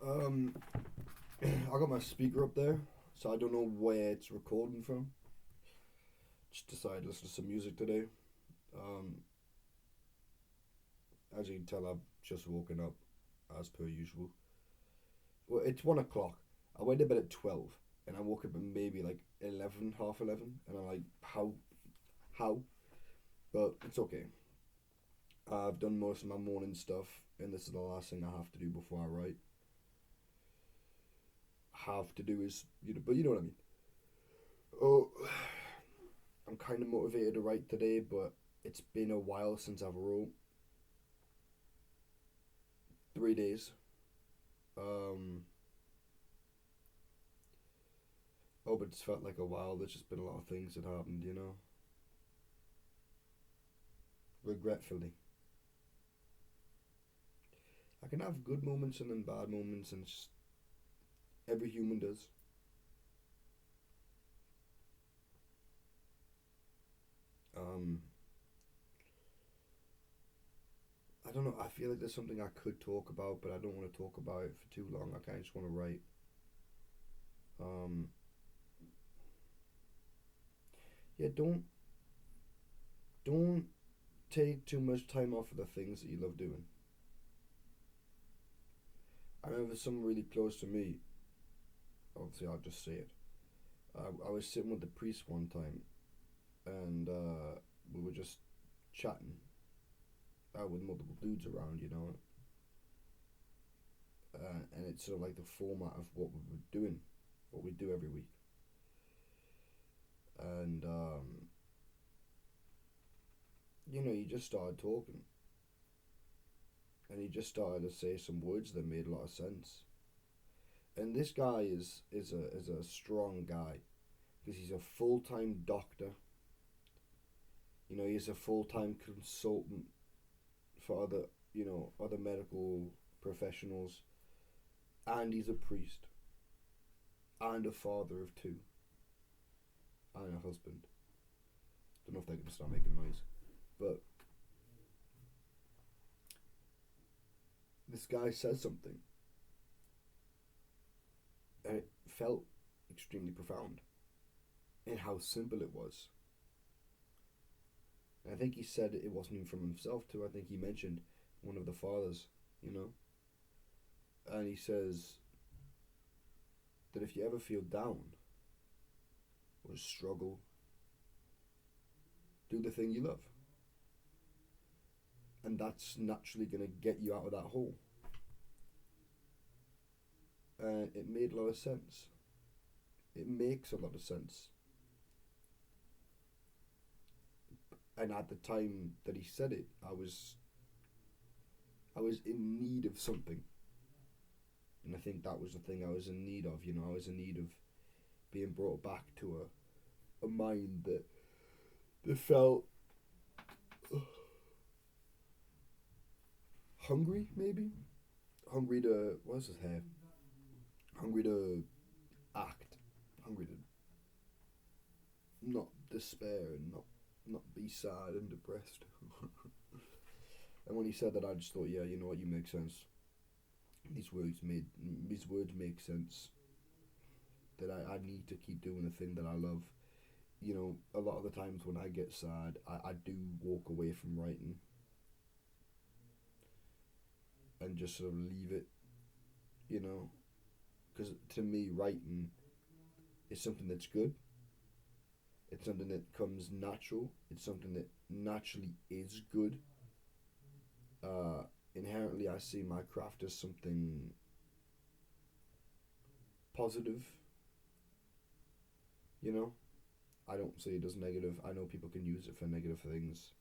Um, I got my speaker up there, so I don't know where it's recording from. Just decided to listen to some music today. Um, as you can tell, I've just woken up, as per usual. Well, it's 1 o'clock. I went to bed at 12, and I woke up at maybe like 11, half 11, and I'm like, how? But it's okay. I've done most of my morning stuff, and this is the last thing I have to do before I write. Have to do is, but you know what I mean. Oh, I'm kind of motivated to write today, but it's been a while since I've wrote. 3 days. Um, oh, but it's felt like a while. There's just been a lot of things that happened. Regretfully. I can have good moments and then bad moments, and just every human does. Um, I don't know. I feel like there's something I could talk about, but I don't want to talk about it for too long. I kind of just want to write. Um, yeah, don't take too much time off of the things that you love doing. I remember someone really close to me. Obviously, I'll just say it. I was sitting with the priest one time, and we were just chatting with multiple dudes around. And it's sort of like the format of what we were doing, what we do every week. And you just started talking, and he just started to say some words that made a lot of sense. And this guy is a strong guy because he's a full time doctor. He's a full time consultant for other medical professionals, and he's a priest and a father of two and a husband. Don't know if they're gonna start making noise, but this guy says something, and it felt extremely profound in how simple it was. And I think he said it wasn't even from himself too. I think he mentioned one of the fathers, you know, and he says that if you ever feel down or struggle, do the thing you love, and that's naturally gonna get you out of that hole. And it made a lot of sense. It makes a lot of sense. And at the time that he said it, I was in need of something, and I think that was the thing I was in need of. I was in need of being brought back to a mind that felt hungry, maybe hungry to what's his hair, hungry to act, hungry to not despair and not be sad and depressed. And when he said that, I just thought, yeah, you know what, you make sense. These words make sense. That I need to keep doing the thing that I love. A lot of the times when I get sad, I do walk away from writing and just sort of leave it, you know, because to me, writing is something that's good. It's something that comes natural. It's something that naturally is good. Uh, Inherently, I see my craft as something positive. You know, I don't see it as negative. I know people can use it for negative things,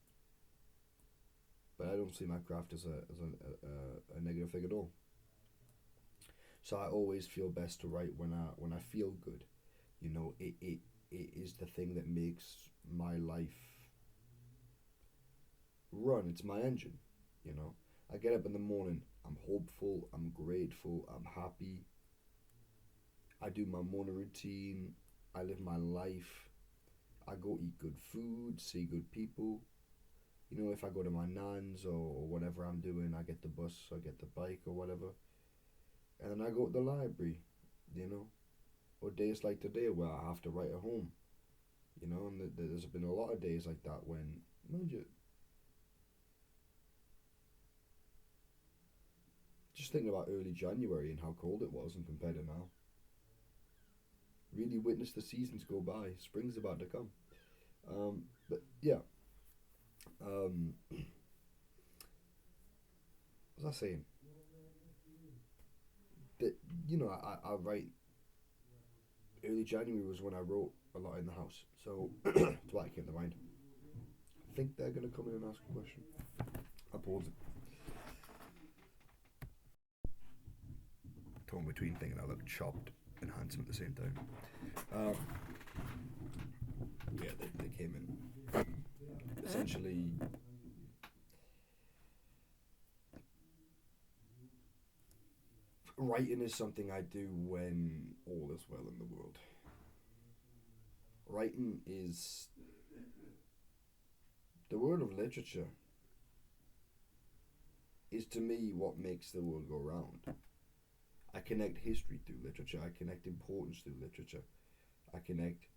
but I don't see my craft as a negative thing at all. So I always feel best to write when I feel good. It is the thing that makes my life run. It's my engine. You know, I get up in the morning. I'm hopeful. I'm grateful. I'm happy. I do my morning routine. I live my life. I go eat good food, see good people. If I go to my nan's or whatever I'm doing, I get the bus, I get the bike or whatever. And then I go to the library, you know, or days like today where I have to write at home, you know, and there's been a lot of days like that when, mind you, just thinking about early January and how cold it was and compared to now, really witness the seasons go by. Spring's about to come. But yeah, um, as I was saying, that I write early January was when I wrote a lot in the house, so that's why it came to mind. I think they're gonna come in and ask a question. I pause it. Torn between thinking I look chopped and handsome at the same time. Um, yeah, they came in. Essentially, writing is something I do when all is well in the world. Writing is the world of literature is to me what makes the world go round. I connect history through literature. I connect importance through literature. I connect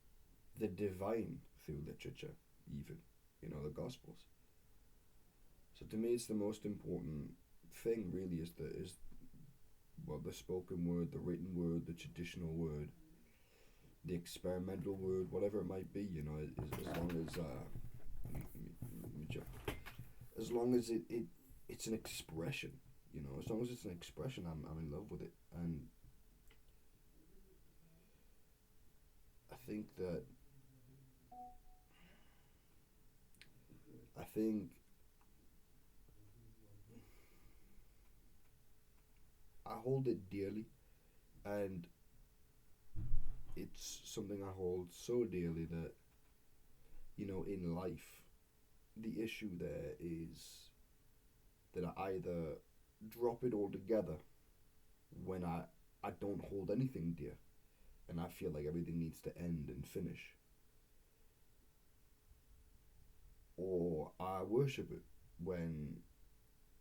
the divine through literature, even, the Gospels. So to me, it's the most important thing. Really, the spoken word, the written word, the traditional word, the experimental word, whatever it might be. As long as as long as it's an expression. As long as it's an expression, I'm in love with it, and I think that I think I hold it dearly, and it's something I hold so dearly that in life, the issue there is that I either drop it altogether when I don't hold anything dear, and I feel like everything needs to end and finish, or I worship it when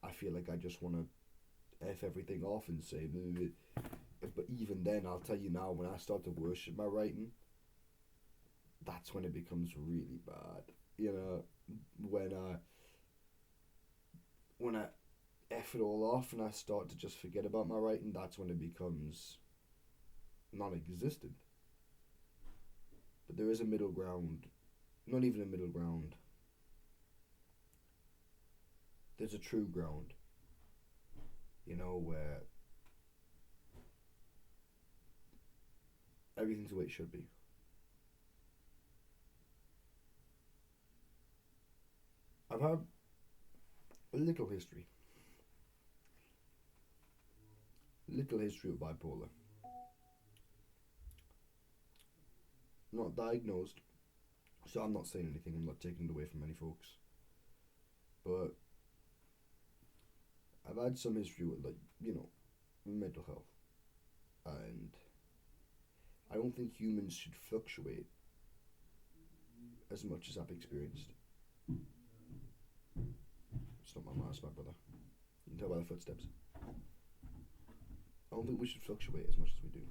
I feel like I just want to F everything off and say, but even then, I'll tell you now, when I start to worship my writing, that's when it becomes really bad. You know, when I when I F it all off and I start to just forget about my writing, that's when it becomes non-existent. But there is a middle ground. Not even a middle ground. There's a true ground. Where everything's the way it should be. I've had a little history of bipolar. Not diagnosed, so I'm not saying anything. I'm not taking it away from any folks. But I've had some history with, mental health, and I don't think humans should fluctuate as much as I've experienced. It's not my mask, my brother. You can tell by the footsteps. I don't think we should fluctuate as much as we do.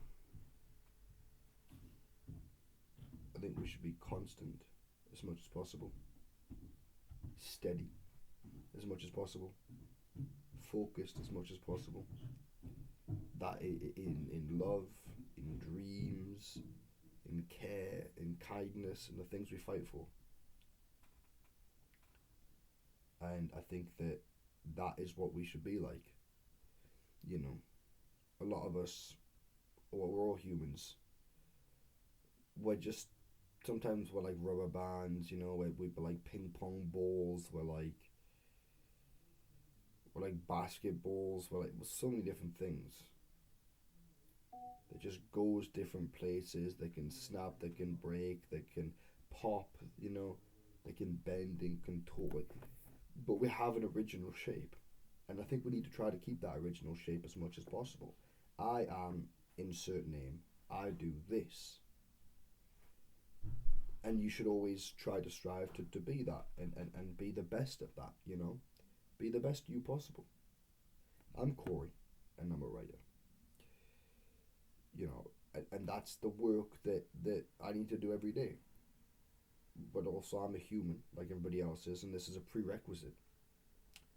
I think we should be constant as much as possible, steady as much as possible, focused as much as possible. That in love, in dreams, in care, in kindness, and the things we fight for. And I think that that is what we should be like. A lot of us, well, we're all humans. We're just sometimes we're like rubber bands, we're like ping pong balls, we're like basketballs, we're so many different things. It just goes different places. They can snap, they can break, they can pop, they can bend and contort. But we have an original shape. And I think we need to try to keep that original shape as much as possible. I am insert name. I do this. And you should always try to strive to be that and be the best at that. Be the best you possible. I'm Corey, and I'm a writer. you know, and that's the work that I need to do every day. But also, I'm a human like everybody else is, and this is a prerequisite: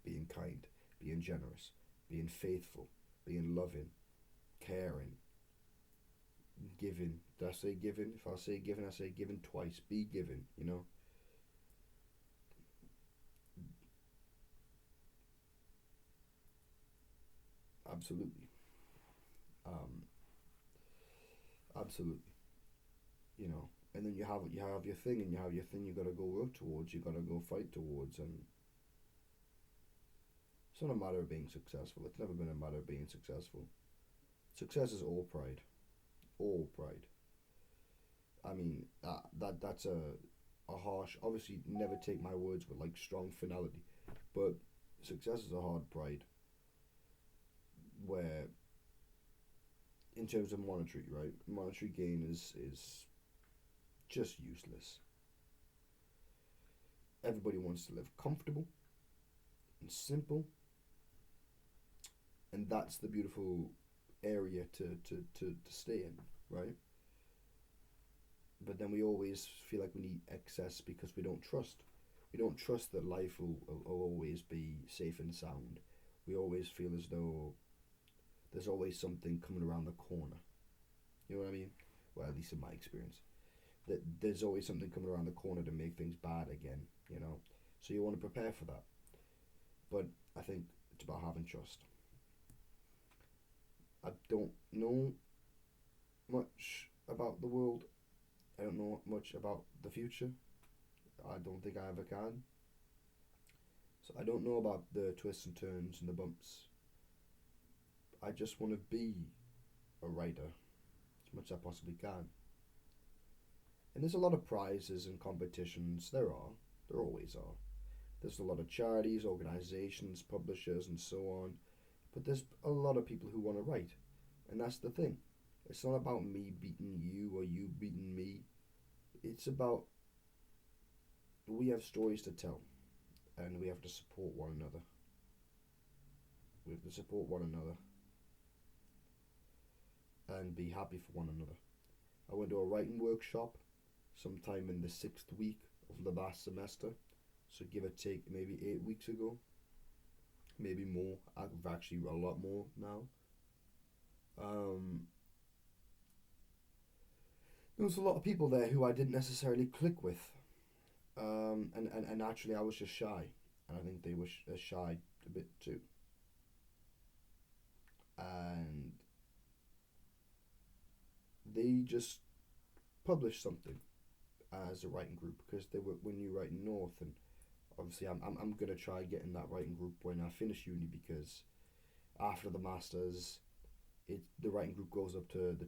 being kind, being generous, being faithful, being loving, caring, giving. Did I say giving? If I say giving, I say giving twice. Be giving, you know. Absolutely. Um, absolutely. You know. And then you have your thing, and you have your thing. You gotta go work towards. You gotta go fight towards, and it's not a matter of being successful. It's never been a matter of being successful. Success is all pride. All pride. I mean, that's a harsh. Obviously, never take my words with like strong finality, but success is a hard pride. Where, in terms of monetary, right, monetary gain is just useless. Everybody wants to live comfortable and simple, and that's the beautiful area to stay in, right? But then we always feel like we need excess because we don't trust. We don't trust that life will always be safe and sound. We always feel as though there's always something coming around the corner. You know what I mean? Well, at least in my experience, that there's always something coming around the corner to make things bad again. You know, so you want to prepare for that. But I think it's about having trust. I don't know much about the world. I don't know much about the future. I don't think I ever can. So I don't know about the twists and turns and the bumps. I just want to be a writer as much as I possibly can. And there's a lot of prizes and competitions. There are. There always are. There's a lot of charities, organizations, publishers, and so on. But there's a lot of people who want to write. And that's the thing. It's not about me beating you or you beating me. It's about we have stories to tell and we have to support one another. We have to support one another and be happy for one another. I went to a writing workshop sometime in the sixth week of the last semester. So give or take maybe 8 weeks ago. Maybe more. I've actually a lot more now. Um, there was a lot of people there who I didn't necessarily click with. And actually I was just shy. And I think they were shy a bit too. And they just published something as a writing group because they were when you write North, and obviously I'm gonna try getting that writing group when I finish uni, because after the masters, the writing group goes up to the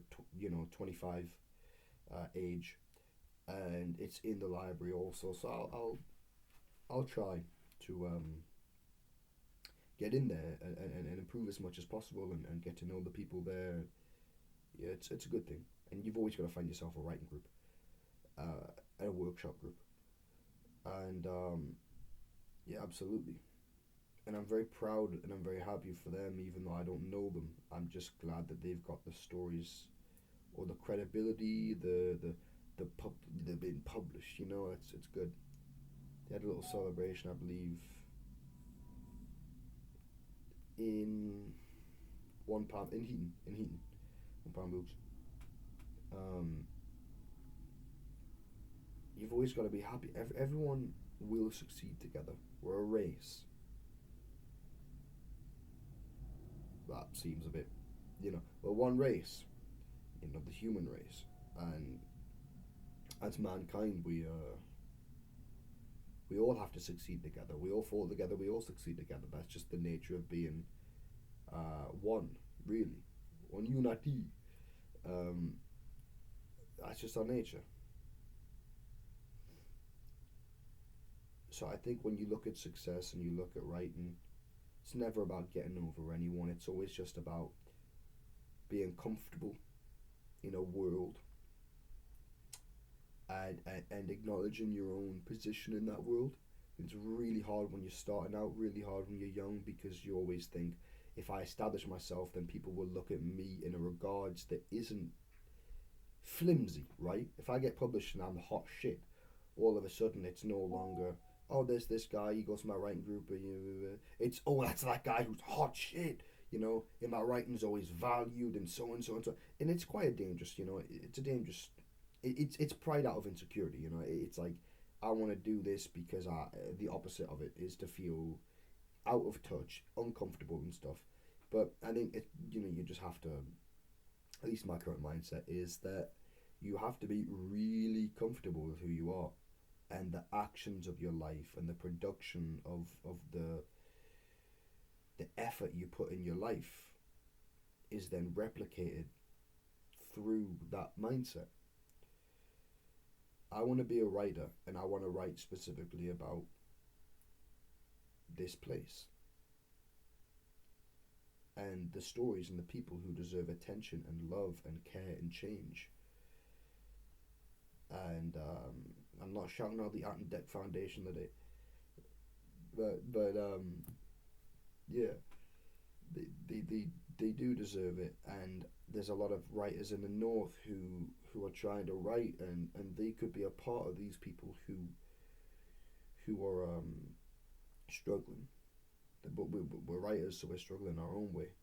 25 age, and it's in the library also. So I'll try to get in there and improve as much as possible, and get to know the people there. Yeah, it's a good thing, and you've always got to find yourself a writing group, and a workshop group, and yeah, absolutely. And I'm very proud and I'm very happy for them, even though I don't know them. I'm just glad that they've got the stories or the credibility, the pub, they've been published. It's good. They had a little celebration, I believe, in one pound in Heaton, 1 pound books. Um, you've always got to be happy. Everyone will succeed together. We're a race. That seems a bit, we're one race, the human race, and as mankind, we all have to succeed together. We all fall together. We all succeed together. That's just the nature of being one, really, one unity. Um, that's just our nature. So I think when you look at success and you look at writing, it's never about getting over anyone. It's always just about being comfortable in a world, and acknowledging your own position in that world. It's really hard when you're starting out, really hard when you're young, because you always think, if I establish myself, then people will look at me in a regards that isn't flimsy, right? If I get published and I'm hot shit, all of a sudden it's no longer, oh, there's this guy, he goes to my writing group, it's, oh, that's that guy who's hot shit, and my writing's always valued and so and so and so. And it's quite dangerous, it's a dangerous, it's pride out of insecurity, it's like, I want to do this because the opposite of it is to feel out of touch, uncomfortable and stuff. But I think you just have to. At least my current mindset is that you have to be really comfortable with who you are, and the actions of your life and the production of the effort you put in your life is then replicated through that mindset. I want to be a writer, and I want to write specifically about this place and the stories and the people who deserve attention and love and care and change. And I'm not shouting out the Art and Deck Foundation today, but yeah, they do deserve it. And there's a lot of writers in the north who are trying to write, and they could be a part of these people who are struggling. But we're writers, so we're struggling our own way.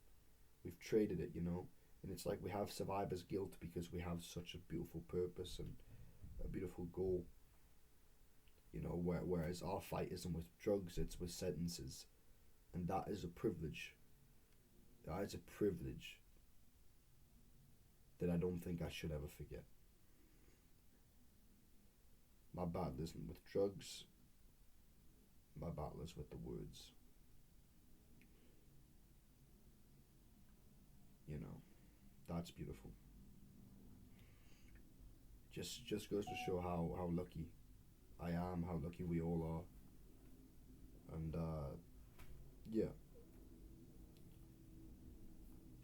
We've traded it, and it's like we have survivor's guilt because we have such a beautiful purpose and a beautiful goal. Whereas our fight isn't with drugs, it's with sentences, and that is a privilege. That is a privilege that I don't think I should ever forget. My battle isn't with drugs. My battle is with the words. That's beautiful. Just goes to show how lucky I am, how lucky we all are, and yeah,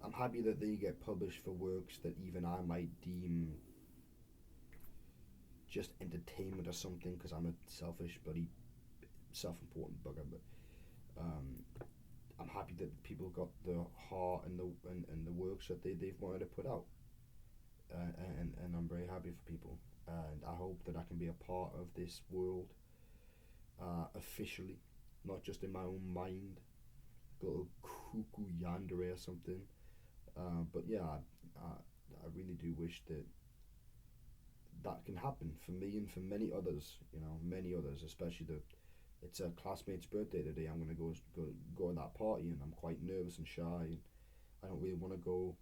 I'm happy that they get published for works that even I might deem just entertainment or something, because I'm a selfish, bloody, self-important bugger. But um, I'm happy that people got the heart and the works that they've wanted to put out, and I'm very happy for people, and I hope that I can be a part of this world officially, not just in my own mind, a little cuckoo yandere or something. But yeah, I really do wish that that can happen for me and for many others. Many others, especially the. It's a classmate's birthday today. I'm gonna go to that party, and I'm quite nervous and shy. And I don't really want to go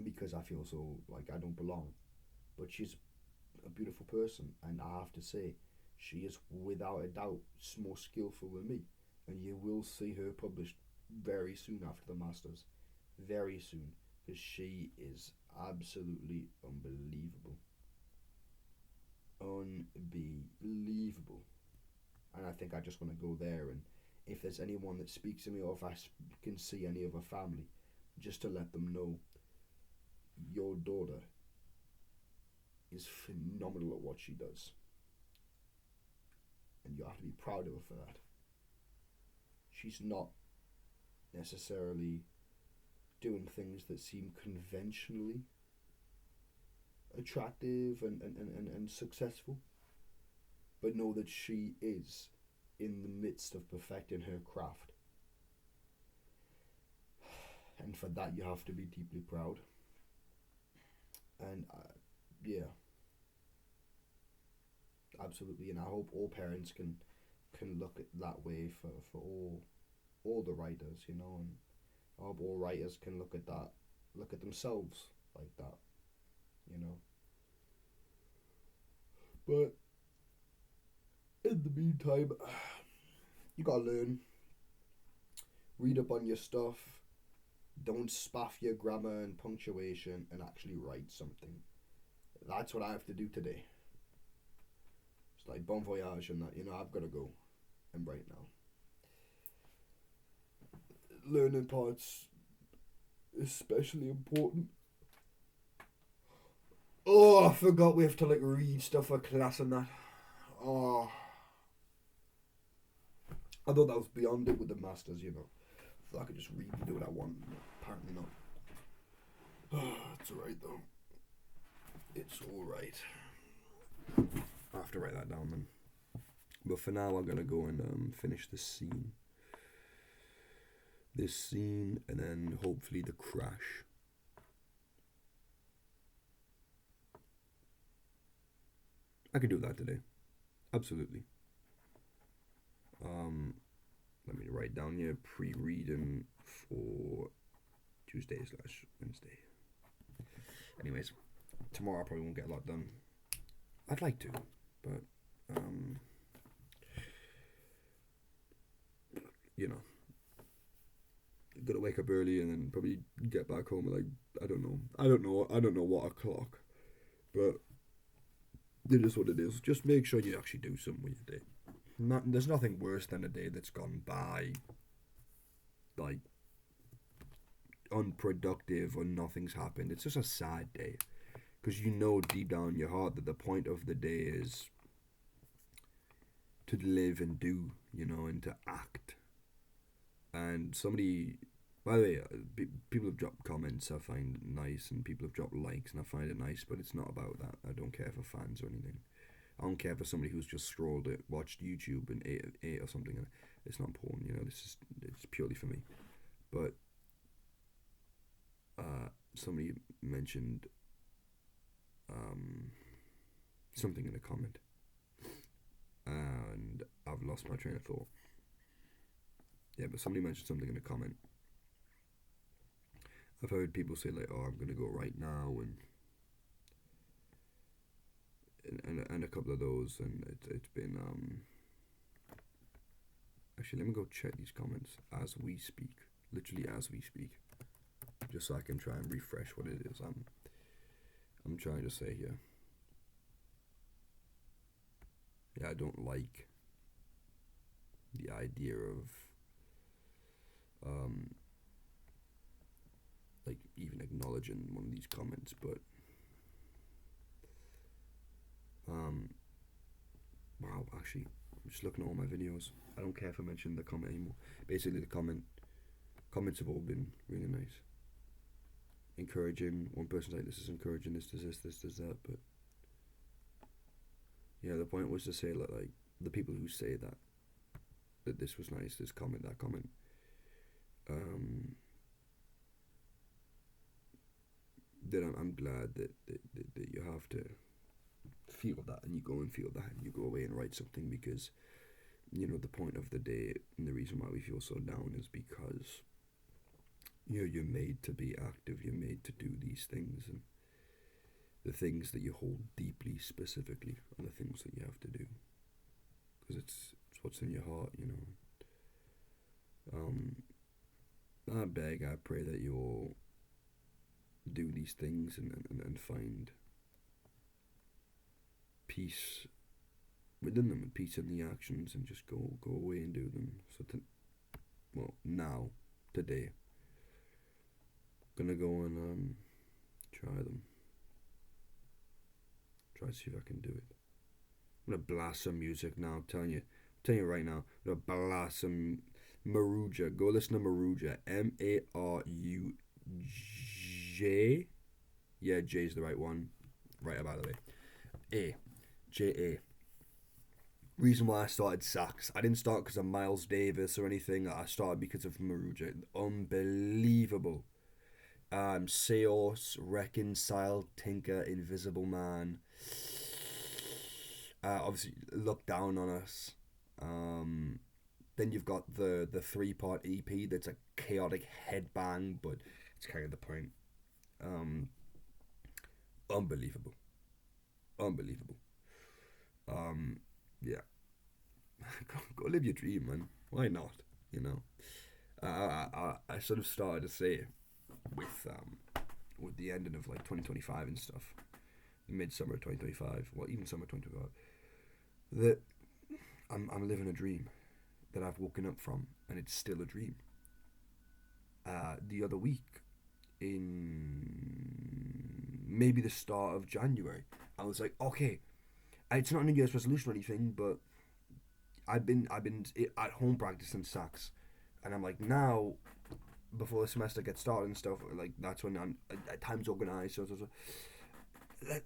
because I feel so like I don't belong. But she's a beautiful person, and I have to say, she is without a doubt more skillful than me. And you will see her published very soon after the Masters, very soon, because she is absolutely unbelievable, unbelievable. And I think I just want to go there, and if there's anyone that speaks to me, or if I can see any of her family, just to let them know your daughter is phenomenal at what she does, and you have to be proud of her for that. She's not necessarily doing things that seem conventionally attractive and successful, but know that she is in the midst of perfecting her craft. And for that, you have to be deeply proud. And yeah, absolutely. And I hope all parents can look at that way for all the writers, and I hope all writers can look at themselves like that, you know. But in the meantime, you gotta learn, read up on your stuff, don't spaff your grammar and punctuation, and actually write something. That's what I have to do today. It's like bon voyage and that, I've got to go and write now. Learning parts especially important. Oh, I forgot we have to read stuff for class and that. Oh, I thought that was beyond it with the masters. So I could just read and do what I want. Apparently not. It's alright though. It's alright. I have to write that down then. But for now, I'm gonna go and finish this scene. And then hopefully the crash. I could do that today. Absolutely. Let me write down here pre-reading for Tuesday/Wednesday. Anyways, tomorrow I probably won't get a lot done. I'd like to, but you know, gotta wake up early and then probably get back home at like I don't know what o'clock, but it is what it is. Just make sure you actually do something with your day. There's nothing worse than a day that's gone by like unproductive or nothing's happened. It's just a sad day because you know deep down in your heart that the point of the day is to live and do, and to act. And somebody, by the way, people have dropped comments I find nice, and people have dropped likes and I find it nice, but it's not about that. I don't care for fans or anything. I don't care for somebody who's just scrolled it, watched YouTube and ate or something. It's not important, it's purely for me. But somebody mentioned something in a comment, and I've lost my train of thought. Yeah, but somebody mentioned something in a comment. I've heard people say like, "Oh, I'm gonna go right now," and a couple of those, and it's been Actually, let me go check these comments as we speak, literally as we speak, just so I can try and refresh what it is I'm trying to say here. Yeah, I don't like the idea of like even acknowledging one of these comments, but wow, actually, I'm just looking at all my videos. I don't care if I mention the comment anymore. Basically, the comments have all been really nice, encouraging. One person's like, "This is encouraging. This does that," but yeah, the point was to say like the people who say that this was nice, this comment, that comment. That I'm glad that you have to feel that, and you go and feel that, and you go away and write something, because the point of the day and the reason why we feel so down is because you're made to be active, you're made to do these things, and the things that you hold deeply specifically are the things that you have to do, because it's what's in your heart. I beg, I pray that you'll do these things and find peace within them, and peace in the actions, and just go away and do them. So now, today, gonna go and try them. Try to see if I can do it. I'm gonna blast some music now. I'm telling you right now. I'm gonna blast some Maruja. Go listen to Maruja. Maruj. Yeah, J's the right one. Right, by the way. J-A. Reason why I started sax. I didn't start because of Miles Davis or anything. I started because of Maruja. Unbelievable. Seos, Reconcile, Tinker, Invisible Man. Obviously, Look Down on Us. Then you've got the 3-part EP that's a chaotic headbang, but it's kind of the point. Unbelievable. Yeah. go live your dream, man. Why not? I sort of started to say with the ending of like 2025 and stuff, midsummer 2025, well, even summer 2025, that I'm living a dream that I've woken up from, and it's still a dream. The other week, in maybe the start of January, I was like, okay, it's not a New Year's resolution or anything, but I've been at home practicing sax, and I'm like, now before the semester gets started and stuff. Like that's when I'm at times organised. So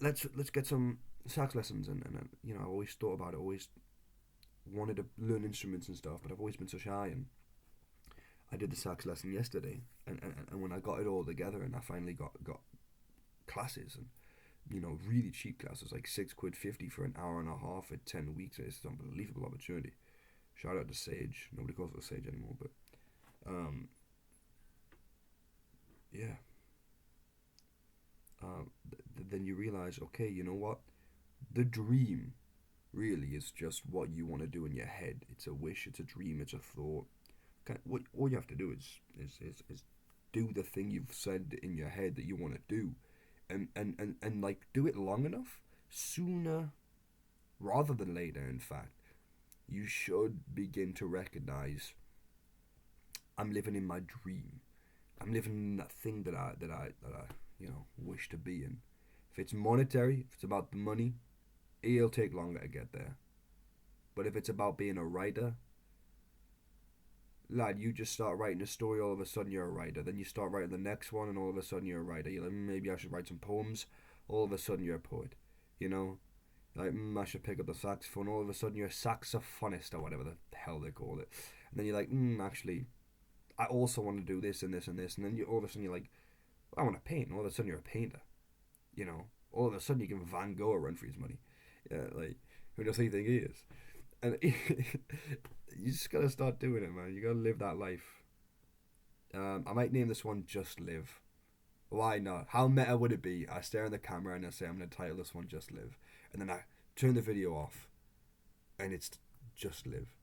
let's get some sax lessons, and you know, I've always thought about it. Always wanted to learn instruments and stuff, but I've always been so shy. And I did the sax lesson yesterday, and when I got it all together, and I finally got classes, and you know, really cheap classes, like £6.50 for an hour and a half at 10 weeks. It's an unbelievable opportunity. Shout out to Sage. Nobody calls it Sage anymore, but um, yeah. Then you realize, okay, you know what? The dream really is just what you want to do in your head. It's a wish, it's a dream, it's a thought. What all you have to do is do the thing you've said in your head that you want to do, and like do it long enough, sooner rather than later. In fact, you should begin to recognize I'm living in my dream. I'm living in that thing that I you know wish to be in. If it's monetary, if it's about the money, it'll take longer to get there. But if it's about being a writer, lad, you just start writing a story, all of a sudden you're a writer. Then you start writing the next one, and all of a sudden you're a writer. You're like, maybe I should write some poems. All of a sudden you're a poet. You know, like I should pick up the saxophone. All of a sudden you're a saxophonist or whatever the hell they call it. And then you're like, actually, I also want to do this and this and this. And then you all of a sudden you're like, I want to paint. And all of a sudden you're a painter. You know, all of a sudden you give Van Gogh a run for his money. Yeah, like who does he think he is? And you just gotta start doing it, man. You gotta live that life. I might name this one "Just Live." Why not? How meta would it be? I stare in the camera and I say I'm gonna title this one "Just Live," and then I turn the video off, and it's "Just Live."